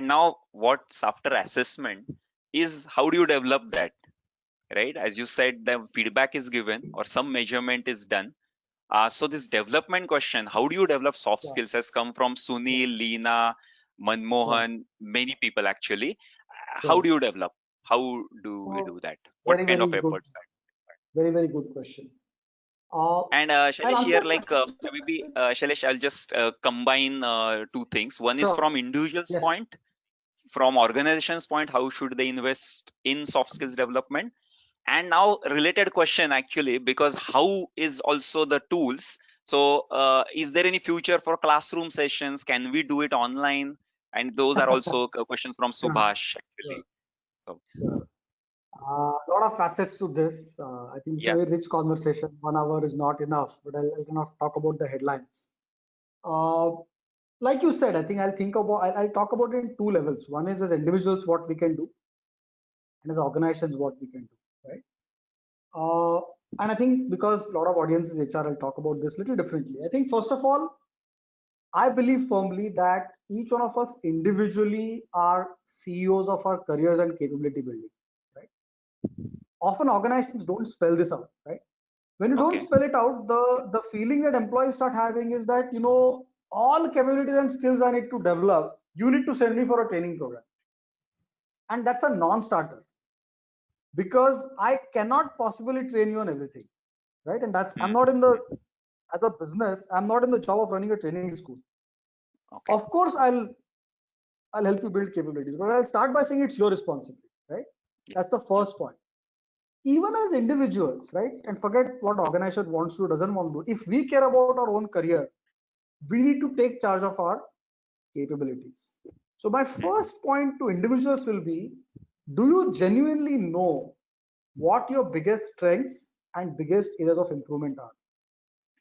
now what's after assessment is how do you develop that, right? As you said, the feedback is given or some measurement is done. So this development question, how do you develop soft Yeah, skills, has come from yeah, Sunil, Leena, yeah, Manmohan, many people actually. How right. do you develop? How do we So do that? What very, kind very of good, efforts? very, very good question. Uh, And I'll Shailesh, answer here, that like question. maybe Shailesh, I'll just combine two things. One is Sure. from individual's Yes. point, from organization's point, how should they invest in soft skills development? And now related question actually, because how is also the tools. So is there any future for classroom sessions? Can we do it online? And those are also questions from Sure, Subhash sure, actually. So sure. A lot of facets to this. I think it's a very yes. rich conversation. 1 hour is not enough, but I'll kind of talk about the headlines. Uh, like you said, I think I'll talk about it in two levels. One is as individuals what we can do, and as organizations what we can do, right? Uh, and I think because a lot of audiences HR, I'll talk about this little differently. I think first of all, I believe firmly that each one of us individually are CEOs of our careers and capability building, right? Often organizations don't spell this out, right? When you don't Okay. spell it out, the feeling that employees start having is that, all capabilities and skills I need to develop, you need to send me for a training program. And that's a non-starter because I cannot possibly train you on everything, right? And that's, I'm Hmm. not in the, as a business, I'm not in the job of running a training school. Okay. Of course, I'll help you build capabilities, but I'll start by saying it's your responsibility, right? Yeah. That's the first point. Even as individuals, right? And forget what organization wants to, doesn't want to. If we care about our own career, we need to take charge of our capabilities. So my Hmm. first point to individuals will be, do you genuinely know what your biggest strengths and biggest areas of improvement are?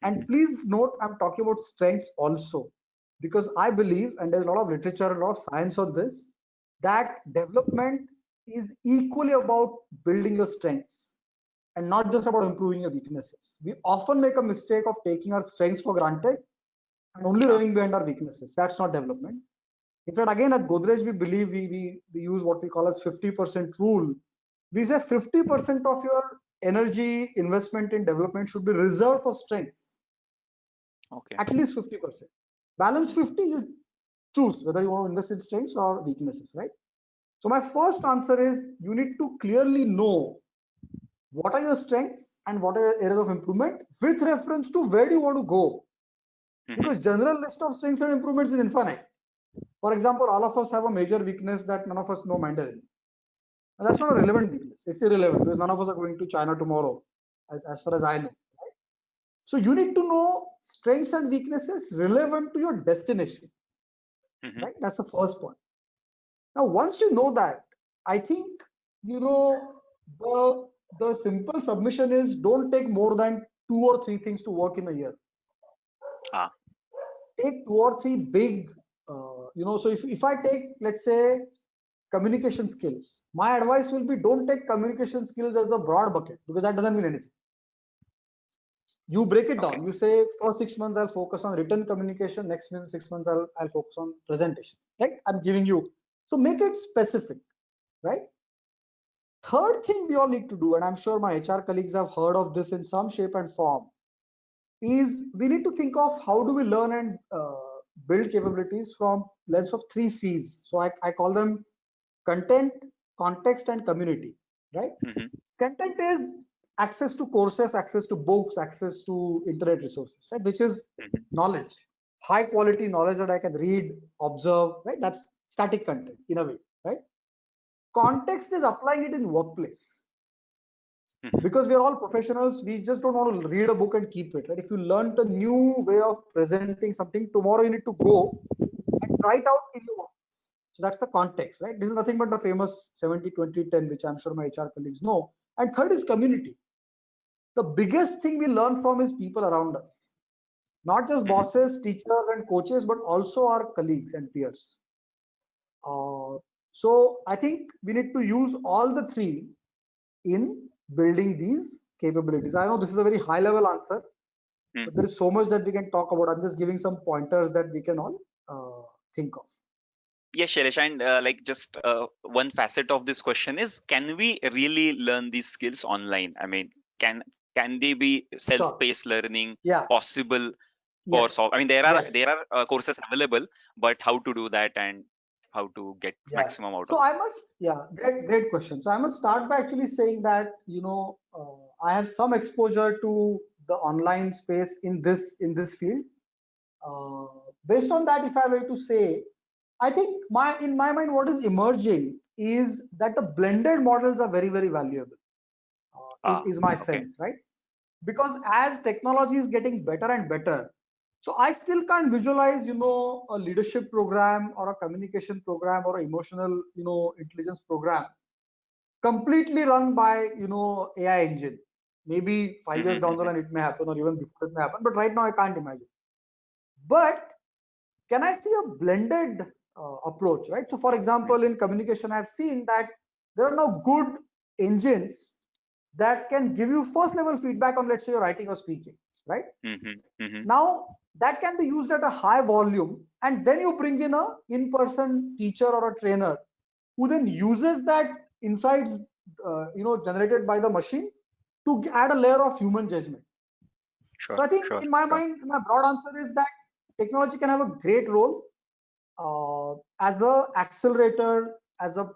And Hmm. please note, I'm talking about strengths also, because I believe, and there's a lot of literature, a lot of science on this, that development is equally about building your strengths and not just about improving your weaknesses. We often make a mistake of taking our strengths for granted and only Ah. running behind our weaknesses. That's not development. In fact, again, at Godrej, we believe we use what we call as 50% rule. We say 50% of your energy investment in development should be reserved for strengths, Okay. at least 50%. Balance 50, you choose whether you want to invest in strengths or weaknesses, right? So my first answer is you need to clearly know what are your strengths and what are your areas of improvement with reference to where do you want to go. Hmm. Because general list of strengths and improvements is infinite. For example, all of us have a major weakness that none of us know Mandarin. And that's not a relevant weakness. It's irrelevant because none of us are going to China tomorrow, as far as I know. So you need to know strengths and weaknesses relevant to your destination, Hmm. right? That's the first point. Now, once you know that, I think, the simple submission is don't take more than 2 or 3 things to work in a year. Ah. Take 2 or 3 big, so if I take, let's say, communication skills, my advice will be don't take communication skills as a broad bucket because that doesn't mean anything. You break it Okay. down. You say for 6 months I'll focus on written communication, next 6 months I'll focus on presentation, right? I'm giving you, so make it specific, right? Third thing we all need to do, and I'm sure my HR colleagues have heard of this in some shape and form, is we need to think of how do we learn and build capabilities from lens of 3 C's. So I call them content, context, and community, right? Hmm. Content is access to courses, access to books, access to internet resources, right? Which is Hmm. knowledge, high quality knowledge that I can read, observe, right? That's static content in a way, right? Context is applying it in workplace Hmm. because we are all professionals. We just don't want to read a book and keep it, right? If you learned a new way of presenting something, tomorrow you need to go and try it out in your work. So that's the context, right? This is nothing but the famous 70-20-10, which I'm sure my HR colleagues know. And third is community. The biggest thing we learn from is people around us, not just Hmm. bosses, teachers, and coaches, but also our colleagues and peers. Uh, so I think we need to use all the three in building these capabilities. I know this is a very high level answer, but there Hmm. is so much that we can talk about. I'm just giving some pointers that we can all think of. Yes, Shailesh, and like just one facet of this question is, can we really learn these skills online? I mean, can can they be Sure. self-paced learning Yeah. possible for Yes. soft? I mean, there are Yes. courses available, but how to do that and how to get Yeah. maximum out So of it? I must, yeah, great question. So I must start by actually saying that, I have some exposure to the online space in this field. Uh, Based on that, if I were to say, I think in my mind, what is emerging is that the blended models are very, very valuable. Ah, Is my okay. sense, right? Because as technology is getting better and better, so I still can't visualize, a leadership program or a communication program or emotional, intelligence program completely run by, AI engine. Maybe 5 years down the Mm-hmm, line it may happen, or even before it may happen, but right now I can't imagine. But can I see a blended approach, right? So, for example, in communication, I've seen that there are now good engines that can give you first level feedback on, let's say, your writing or speaking, right? mm-hmm, mm-hmm. Now, that can be used at a high volume, and then you bring in a in-person teacher or a trainer who then uses that insights, generated by the machine to add a layer of human judgment. Sure, So I think sure, in my sure. mind, my broad answer is that technology can have a great role as a accelerator, as a